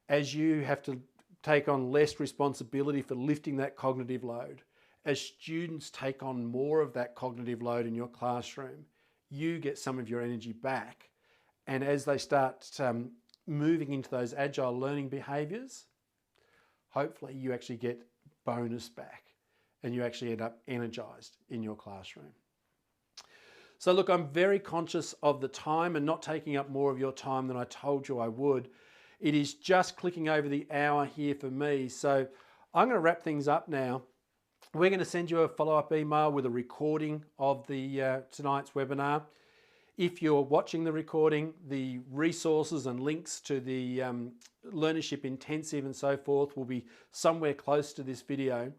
As you have to take on less responsibility for lifting that cognitive load, as students take on more of that cognitive load in your classroom, you get some of your energy back. And as they start moving into those agile learning behaviours, hopefully you actually get bonus back and you actually end up energised in your classroom. So look, I'm very conscious of the time and not taking up more of your time than I told you I would. It is just clicking over the hour here for me. So I'm going to wrap things up now. We're going to send you a follow-up email with a recording of the tonight's webinar. If you're watching the recording, the resources and links to the Learnership Intensive and so forth will be somewhere close to this video.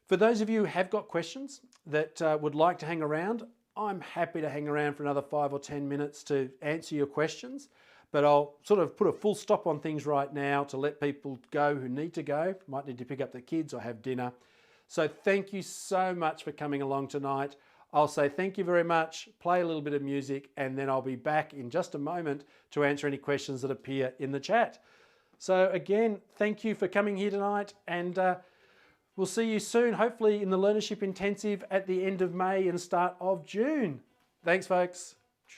For those of you who have got questions that would like to hang around, I'm happy to hang around for another 5 or 10 minutes to answer your questions, but I'll sort of put a full stop on things right now to let people go who need to go, might need to pick up the kids or have dinner. So thank you so much for coming along tonight. I'll say thank you very much, play a little bit of music, and then I'll be back in just a moment to answer any questions that appear in the chat. So again, thank you for coming here tonight, and we'll see you soon, hopefully in the Learnership Intensive at the end of May and start of June. Thanks, folks.